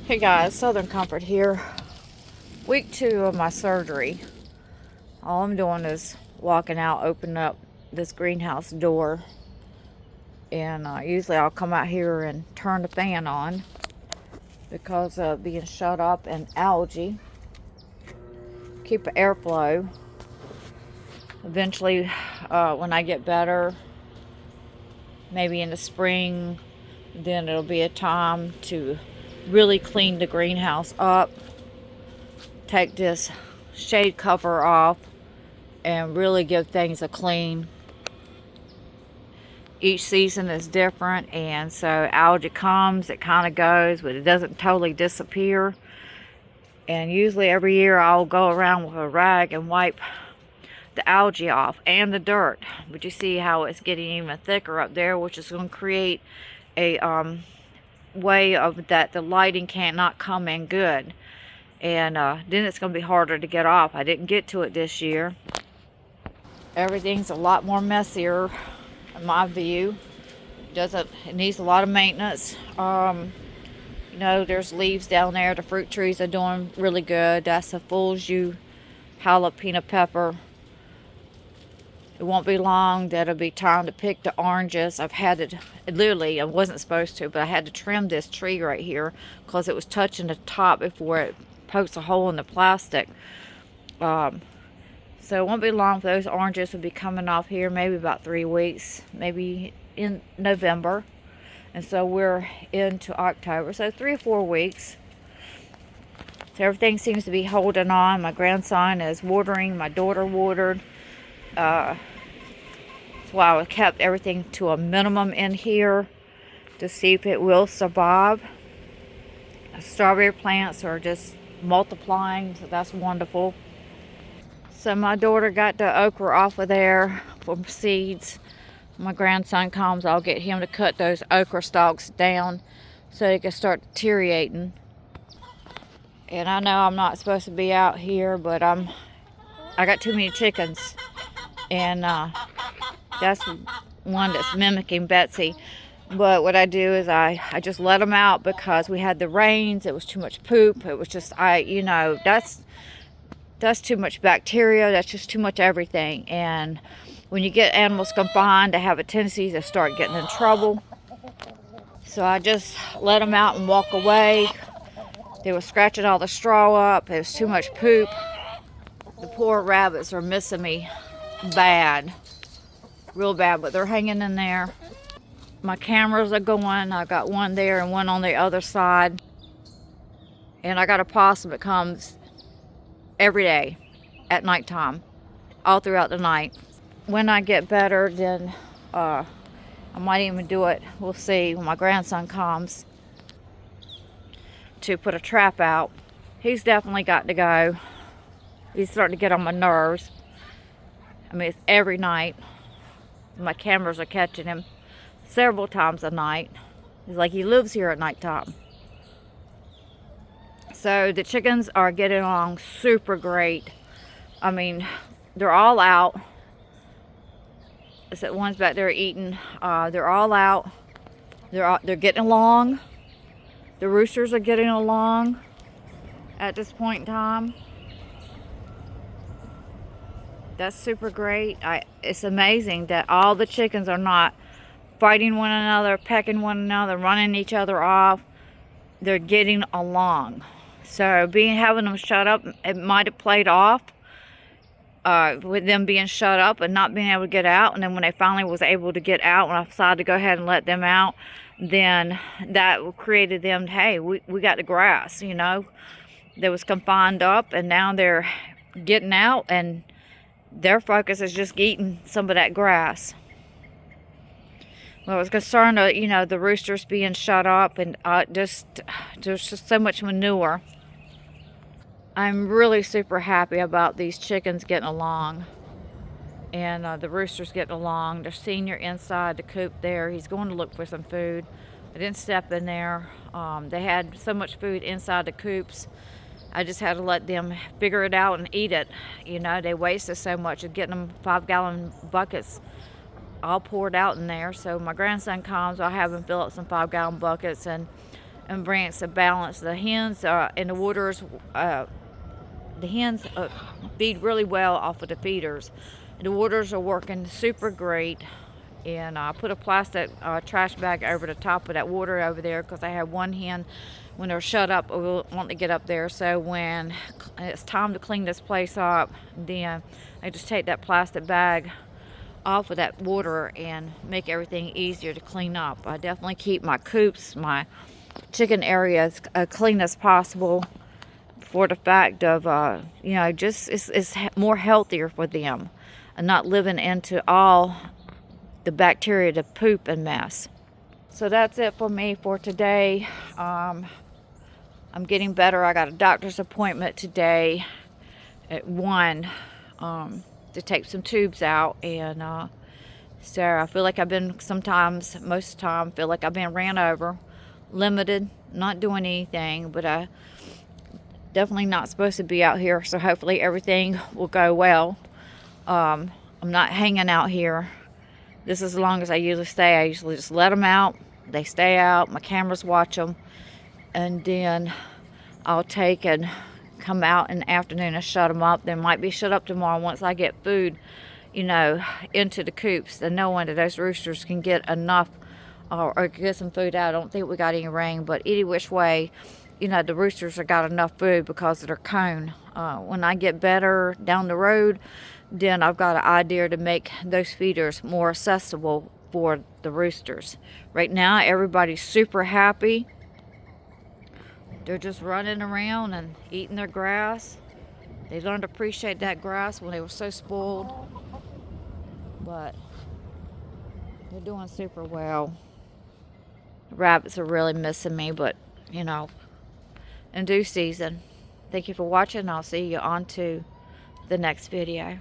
Hey guys, Southern Comfort here. Week 2 of my surgery. All I'm doing is walking out, opening up this greenhouse door. And usually I'll come out here and turn the fan on because of being shut up and algae. Keep the airflow. Eventually, when I get better, maybe in the spring, then it'll be a time to really clean the greenhouse up. Take this shade cover off and really give things a clean. Each season is different, and so algae comes, it kind of goes, but it doesn't totally disappear. And usually every year I'll go around with a rag and wipe the algae off and the dirt. But you see how it's getting even thicker up there, which is going to create a way of that the lighting cannot come in good. And then it's going to be harder to get off. I didn't get to it this year. Everything's a lot more messier in my view. It needs a lot of maintenance. There's leaves down there. The fruit trees are doing really good. That's a Fulju jalapeno pepper. It won't be long that'll be time to pick the oranges. I've had to, literally, I wasn't supposed to, but I had to trim this tree right here because it was touching the top before it pokes a hole in the plastic. So it won't be long for those oranges will be coming off here, maybe about 3 weeks, maybe in November. And so we're into October, so 3 or 4 weeks. So everything seems to be holding on. My grandson is watering, my daughter watered. That's why I kept everything to a minimum in here to see if it will survive. Strawberry plants are just multiplying, so that's wonderful. So my daughter got the okra off of there from seeds. My grandson comes, I'll get him to cut those okra stalks down so they can start deteriorating. And I know I'm not supposed to be out here, but I got too many chickens. And that's one that's mimicking Betsy. But what I do is I just let them out because we had the rains. It was too much poop. It was just, that's too much bacteria. That's just too much everything. And when you get animals confined, they have a tendency to start getting in trouble. So I just let them out and walk away. They were scratching all the straw up. It was too much poop. The poor rabbits are missing me bad, real bad, but they're hanging in there. My cameras are going. I got one there and one on the other side. And I got a possum that comes every day at nighttime, all throughout the night. When I get better, then I might even do it, we'll see, when my grandson comes to put a trap out. He's definitely got to go. He's starting to get on my nerves. I mean, it's every night. My cameras are catching him several times a night. It's like he lives here at nighttime. So the chickens are getting along super great. I mean, they're all out. Except one's back there eating. They're all out. They're getting along. The roosters are getting along at this point in time. That's super great. It's amazing that all the chickens are not fighting one another, pecking one another, running each other off. They're getting along. So having them shut up, it might have played off with them being shut up and not being able to get out. And then when they finally was able to get out, when I decided to go ahead and let them out, then that created them, hey, we got the grass, They was confined up, and now they're getting out, and their focus is just eating some of that grass. Well, I was concerned, the roosters being shut up, and there's just so much manure. I'm really super happy about these chickens getting along, and the roosters getting along. There's Senior inside the coop there. He's going to look for some food. I didn't step in there. They had so much food inside the coops. I just had to let them figure it out and eat it. They wasted so much of getting them 5-gallon buckets all poured out in there. So my grandson comes, I'll have him fill up some 5-gallon buckets, and and brings a balance. The hens and the wooders, the hens feed really well off of the feeders. The wooders are working super great. And I put a plastic trash bag over the top of that water over there because I had one hen, when they're shut up, will want to get up there. So when it's time to clean this place up, then I just take that plastic bag off of that water and make everything easier to clean up. I definitely keep my coops, my chicken areas clean as possible, for the fact of you know, just it's more healthier for them and not living into all the bacteria, the poop and mess. So that's it for me for today. I'm getting better. I got a doctor's appointment today at 1 to take some tubes out, and so I feel like I've been, sometimes, most of the time, feel like I've been ran over, limited, not doing anything, but I definitely not supposed to be out here, so hopefully everything will go well. I'm not hanging out here. This is as long as I usually stay. I usually just let them out. They stay out. My cameras watch them. And then I'll take and come out in the afternoon and shut them up. They might be shut up tomorrow once I get food, you know, into the coops. And knowing that those roosters can get enough or get some food out. I don't think we got any rain, but any which way, you know, the roosters have got enough food because of their cone. When I get better down the road, then I've got an idea to make those feeders more accessible for the roosters. Right now, everybody's super happy. They're just running around and eating their grass. They learned to appreciate that grass when they were so spoiled. But they're doing super well. The rabbits are really missing me, but, you know, in due season. Thank you for watching. I'll see you on to the next video.